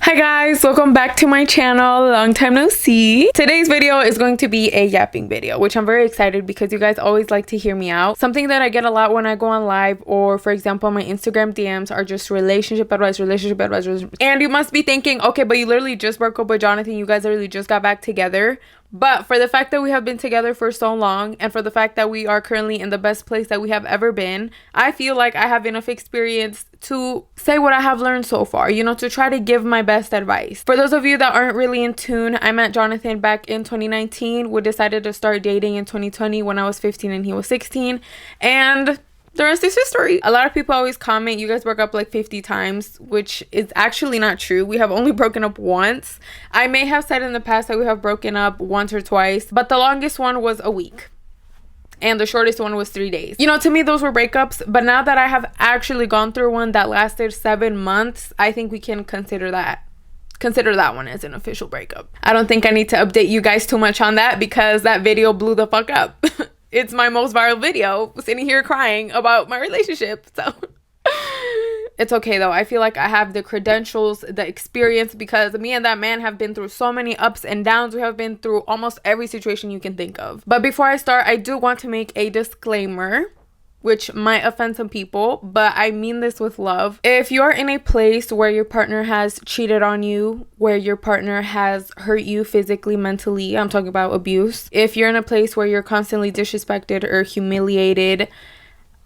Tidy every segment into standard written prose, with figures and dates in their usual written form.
Hi guys, welcome back to my channel. Long time no see. Today's video is going to be a yapping video, which I'm very excited because you guys always like to hear me out. Something that I get a lot when I go on live, or for example my Instagram DMs, are just relationship advice. And you must be thinking, okay, but you literally just broke up with Jonathan, you guys literally just got back together. But for the fact that we have been together for so long, and for the fact that we are currently in the best place that we have ever been, I feel like I have enough experience to say what I have learned so far, you know, to try to give my best advice. For those of you that aren't really in tune, I met Jonathan back in 2019. We decided to start dating in 2020 when I was 15 and he was 16. And the rest is history. A lot of people always comment, you guys broke up like 50 times, which is actually not true. We have only broken up once. I may have said in the past that we have broken up once or twice, but the longest one was a week. And the shortest one was 3 days. You know, to me, those were breakups. But now that I have actually gone through one that lasted 7 months, I think we can consider that one as an official breakup. I don't think I need to update you guys too much on that because that video blew the fuck up. It's my most viral video, sitting here crying about my relationship. So it's okay though. I feel like I have the credentials, the experience, because me and that man have been through so many ups and downs. We have been through almost every situation you can think of. But before I start, I do want to make a disclaimer, which might offend some people, but I mean this with love. If you're in a place where your partner has cheated on you, where your partner has hurt you physically, mentally, I'm talking about abuse. If you're in a place where you're constantly disrespected or humiliated,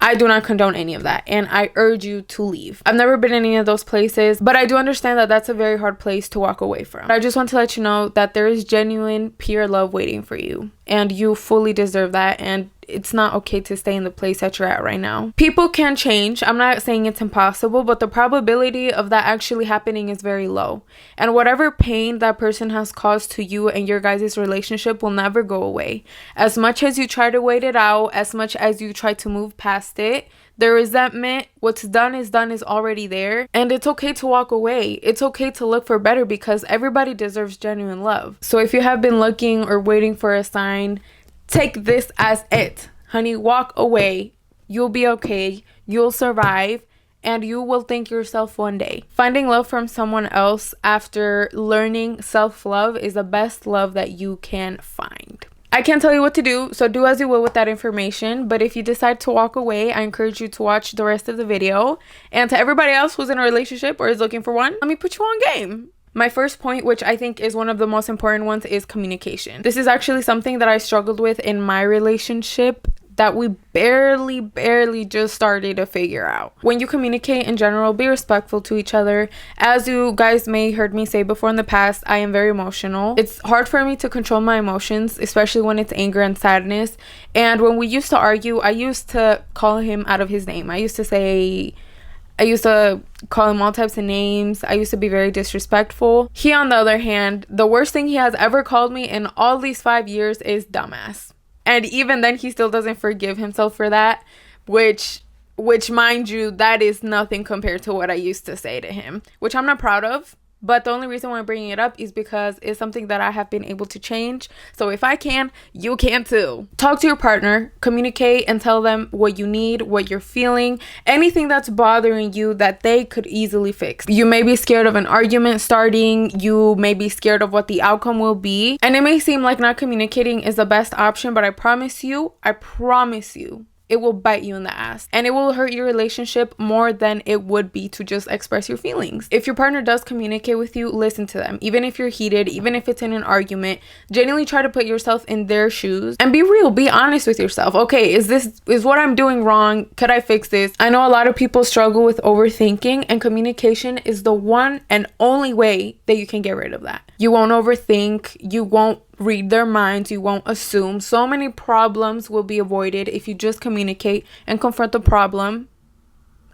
I do not condone any of that, and I urge you to leave. I've never been in any of those places, but I do understand that that's a very hard place to walk away from. I just want to let you know that there is genuine, pure love waiting for you, and you fully deserve that, and it's not okay to stay in the place that you're at right now. People can change. I'm not saying it's impossible, but the probability of that actually happening is very low. And whatever pain that person has caused to you and your guys' relationship will never go away. As much as you try to wait it out, as much as you try to move past it, the resentment, what's done is already there. And it's okay to walk away. It's okay to look for better because everybody deserves genuine love. So if you have been looking or waiting for a sign, take this as it. Honey, walk away. You'll be okay. You'll survive. And you will thank yourself one day. Finding love from someone else after learning self-love is the best love that you can find. I can't tell you what to do, so do as you will with that information. But if you decide to walk away, I encourage you to watch the rest of the video. And to everybody else who's in a relationship or is looking for one, let me put you on game. My first point, which I think is one of the most important ones, is communication. This is actually something that I struggled with in my relationship that we barely just started to figure out. When you communicate in general, be respectful to each other. As you guys may heard me say before in the past, I am very emotional. It's hard for me to control my emotions, especially when it's anger and sadness. And when we used to argue, I used to call him out of his name. I used to call him all types of names. I used to be very disrespectful. He, on the other hand, the worst thing he has ever called me in all these 5 years is dumbass. And even then, he still doesn't forgive himself for that, which mind you, that is nothing compared to what I used to say to him, which I'm not proud of. But the only reason why I'm bringing it up is because it's something that I have been able to change. So if I can, you can too. Talk to your partner, communicate, and tell them what you need, what you're feeling, anything that's bothering you that they could easily fix. You may be scared of an argument starting. You may be scared of what the outcome will be. And it may seem like not communicating is the best option, but I promise you, it will bite you in the ass, and it will hurt your relationship more than it would be to just express your feelings. If your partner does communicate with you, listen to them. Even if you're heated, even if it's in an argument, genuinely try to put yourself in their shoes and be real, be honest with yourself. Okay, is what I'm doing wrong? Could I fix this? I know a lot of people struggle with overthinking, and communication is the one and only way that you can get rid of that. You won't overthink, you won't read their minds, you won't assume. So many problems will be avoided if you just communicate and confront the problem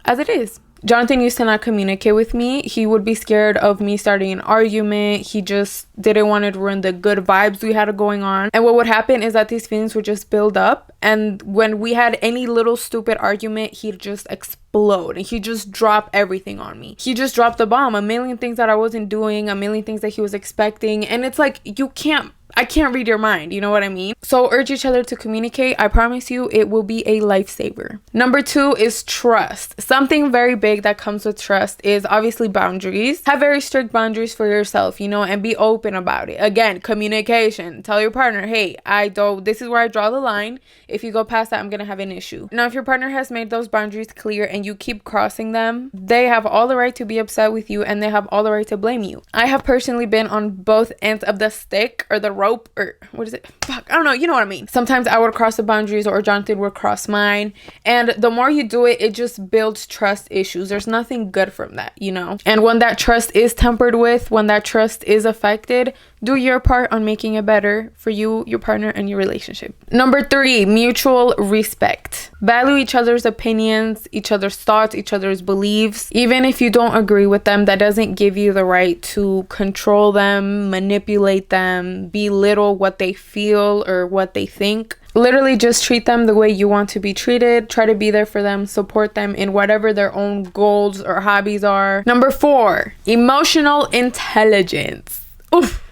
as it is. Jonathan used to not communicate with me. He would be scared of me starting an argument. He just didn't want to ruin the good vibes we had going on. And what would happen is that these feelings would just build up. And when we had any little stupid argument, he'd just explode explode, and he just dropped everything on me. He just dropped the bomb, a million things that I wasn't doing, a million things that he was expecting, and it's like, I can't read your mind, you know what I mean? So urge each other to communicate. I promise you it will be a lifesaver. Number 2 is trust. Something very big that comes with trust is obviously boundaries. Have very strict boundaries for yourself, you know, and be open about it. Again, communication. Tell your partner, hey, this is where I draw the line. If you go past that, I'm gonna have an issue. Now, if your partner has made those boundaries clear and you keep crossing them, they have all the right to be upset with you, and they have all the right to blame you. I have personally been on both ends of the stick, or the rope, or what is it? Fuck, I don't know, you know what I mean. Sometimes I would cross the boundaries, or Jonathan would cross mine, and the more you do it, it just builds trust issues. There's nothing good from that, you know? And when that trust is tempered with, when that trust is affected, do your part on making it better for you, your partner, and your relationship. Number 3, mutual respect. Value each other's opinions, each other's thoughts, each other's beliefs. Even if you don't agree with them, that doesn't give you the right to control them, manipulate them, belittle what they feel or what they think. Literally just treat them the way you want to be treated. Try to be there for them, support them in whatever their own goals or hobbies are. Number 4, emotional intelligence. Oof.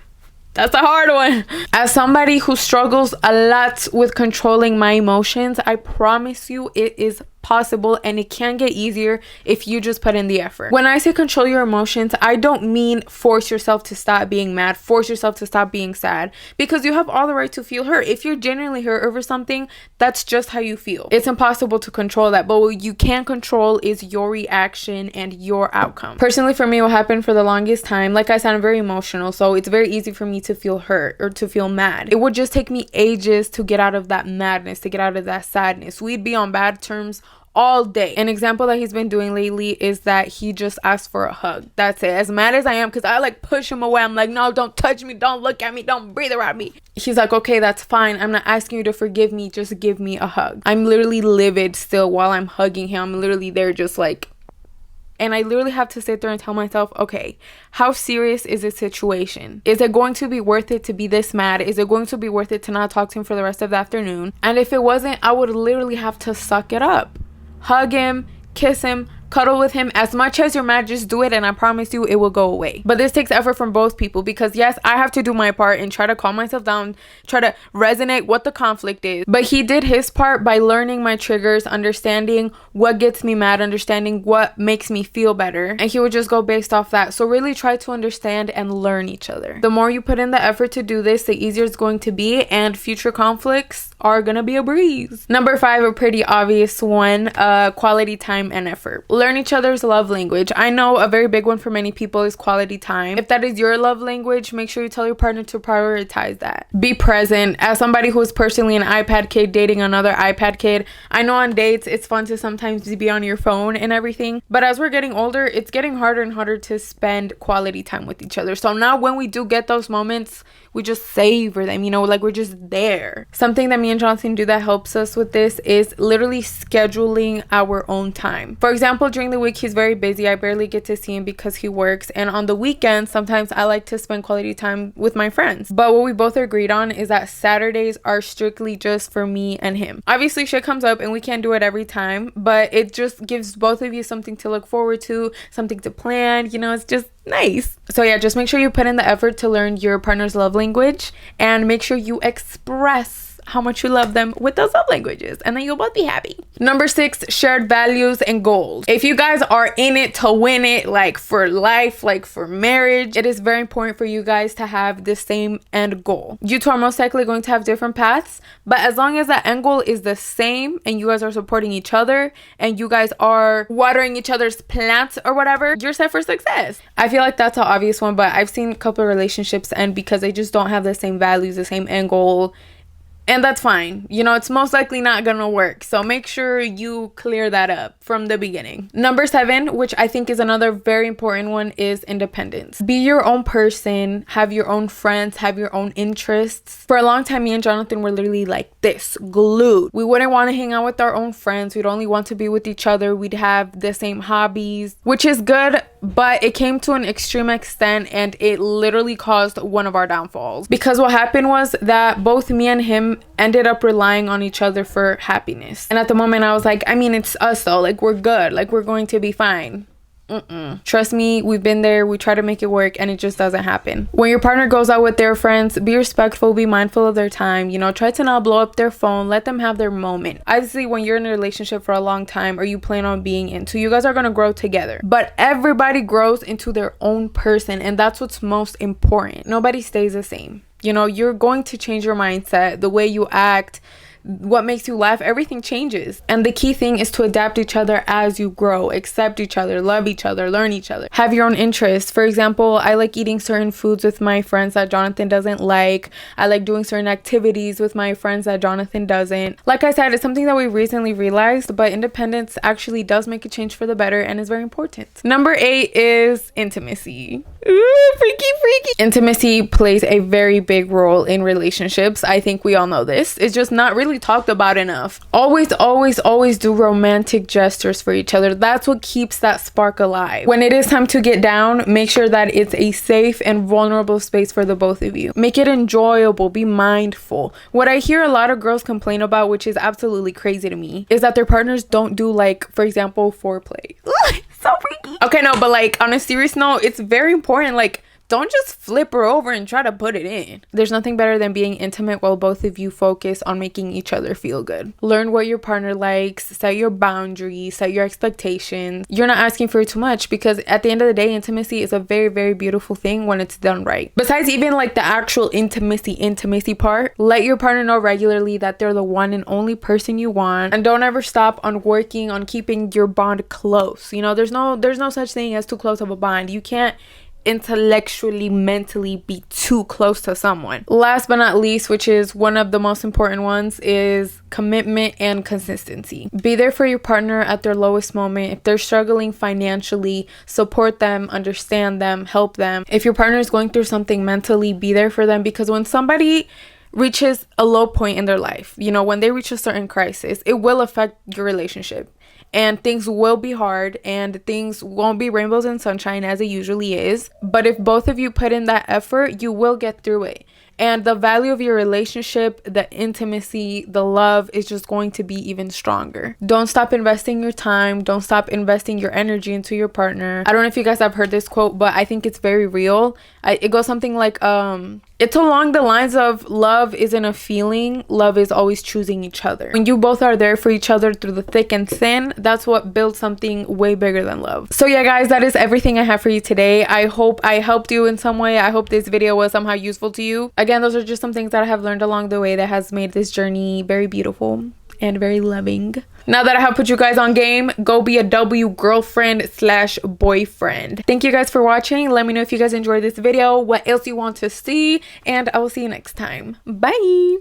That's a hard one. As somebody who struggles a lot with controlling my emotions, I promise you it is possible, and it can get easier if you just put in the effort. When I say control your emotions, I don't mean force yourself to stop being mad, force yourself to stop being sad, because you have all the right to feel hurt. If you're genuinely hurt over something, that's just how you feel. It's impossible to control that, but what you can control is your reaction and your outcome. Personally, for me, what happened for the longest time, like I said, I'm very emotional, so it's very easy for me to feel hurt or to feel mad. It would just take me ages to get out of that madness, to get out of that sadness. We'd be on bad terms all day. An example that he's been doing lately is that he just asked for a hug. That's it. As mad as I am, because I like push him away. I'm like, no, don't touch me, don't look at me, don't breathe around me. He's like, okay, that's fine. I'm not asking you to forgive me, just give me a hug. I'm literally livid still while I'm hugging him. I'm literally there just like, and I literally have to sit there and tell myself, okay, how serious is this situation? Is it going to be worth it to be this mad? Is it going to be worth it to not talk to him for the rest of the afternoon? And if it wasn't, I would literally have to suck it up. Hug him, kiss him, cuddle with him. As much as you're mad, just do it, and I promise you it will go away. But this takes effort from both people, because yes, I have to do my part and try to calm myself down, try to resonate what the conflict is. But he did his part by learning my triggers, understanding what gets me mad, understanding what makes me feel better, and he would just go based off that. So really try to understand and learn each other. The more you put in the effort to do this, the easier it's going to be, and future conflicts are gonna be a breeze. Number 5, a pretty obvious one, quality time and effort. Learn each other's love language. I know a very big one for many people is quality time. If that is your love language, make sure you tell your partner to prioritize that. Be present. As somebody who is personally an iPad kid dating another iPad kid, I know on dates it's fun to sometimes be on your phone and everything, but as we're getting older, it's getting harder and harder to spend quality time with each other. So now when we do get those moments, we just savor them, you know, like we're just there. Something that me and Jonathan do that helps us with this is literally scheduling our own time. For example, during the week he's very busy. I barely get to see him because he works, and on the weekends sometimes I like to spend quality time with my friends. But what we both agreed on is that Saturdays are strictly just for me and him. Obviously shit comes up and we can't do it every time, but it just gives both of you something to look forward to, something to plan, you know, it's just nice. So yeah, just make sure you put in the effort to learn your partner's love language, and make sure you express how much you love them with those love languages, and then you'll both be happy. Number 6, shared values and goals. If you guys are in it to win it, like for life, like for marriage, it is very important for you guys to have the same end goal. You two are most likely going to have different paths, but as long as that end goal is the same and you guys are supporting each other and you guys are watering each other's plants or whatever, you're set for success. I feel like that's an obvious one, but I've seen a couple of relationships end because they just don't have the same values, the same end goal. And that's fine. You know, it's most likely not gonna work. So make sure you clear that up from the beginning. Number 7, which I think is another very important one, is independence. Be your own person, have your own friends, have your own interests. For a long time, me and Jonathan were literally like this, glued. We wouldn't want to hang out with our own friends. We'd only want to be with each other. We'd have the same hobbies, which is good, but it came to an extreme extent and it literally caused one of our downfalls. Because what happened was that both me and him them ended up relying on each other for happiness. And at the moment I was like, I mean, it's us though, like we're good, like we're going to be fine. Trust me, we've been there. We try to make it work and it just doesn't happen. When your partner goes out with their friends, be respectful, be mindful of their time, you know, try to not blow up their phone, let them have their moment. Obviously, when you're in a relationship for a long time or you plan on being into, you guys are going to grow together, but everybody grows into their own person, and that's what's most important. Nobody stays the same. You know, you're going to change your mindset, the way you act, what makes you laugh, everything changes. And the key thing is to adapt each other as you grow, accept each other, love each other, learn each other, have your own interests. For example, I like eating certain foods with my friends that Jonathan doesn't like. I like doing certain activities with my friends that Jonathan doesn't. Like I said, it's something that we recently realized, but independence actually does make a change for the better and is very important. Number 8 is intimacy. Ooh, freaky. Intimacy plays a very big role in relationships. I think we all know this. It's just not really talked about enough. Always do romantic gestures for each other. That's what keeps that spark alive. When it is time to get down, make sure that it's a safe and vulnerable space for the both of you. Make it enjoyable. Be mindful. What I hear a lot of girls complain about, which is absolutely crazy to me, is that their partners don't do, like, for example, foreplay. So freaky. Okay, no, but like on a serious note, it's very important. Like, don't just flip her over and try to put it in. There's nothing better than being intimate while both of you focus on making each other feel good. Learn what your partner likes, set your boundaries, set your expectations. You're not asking for too much, because at the end of the day, intimacy is a very, very beautiful thing when it's done right. Besides even like the actual intimacy part, let your partner know regularly that they're the one and only person you want, and don't ever stop on working on keeping your bond close. You know, there's no such thing as too close of a bond. You can't intellectually, mentally be too close to someone. Last but not least, which is one of the most important ones, is commitment and consistency. Be there for your partner at their lowest moment. If they're struggling financially, support them, understand them, help them. If your partner is going through something mentally, be there for them, because when somebody reaches a low point in their life, you know, when they reach a certain crisis, it will affect your relationship. And things will be hard and things won't be rainbows and sunshine as it usually is. But if both of you put in that effort, you will get through it. And the value of your relationship, the intimacy, the love is just going to be even stronger. Don't stop investing your time. Don't stop investing your energy into your partner. I don't know if you guys have heard this quote, but I think it's very real. It goes something like, it's along the lines of, love isn't a feeling, love is always choosing each other. When you both are there for each other through the thick and thin, that's what builds something way bigger than love. So yeah, guys, that is everything I have for you today. I hope I helped you in some way. I hope this video was somehow useful to you. Again, those are just some things that I have learned along the way that has made this journey very beautiful and very loving. Now that I have put you guys on game, go be a W girlfriend/boyfriend. Thank you guys for watching. Let me know if you guys enjoyed this video, what else you want to see, and I will see you next time. Bye.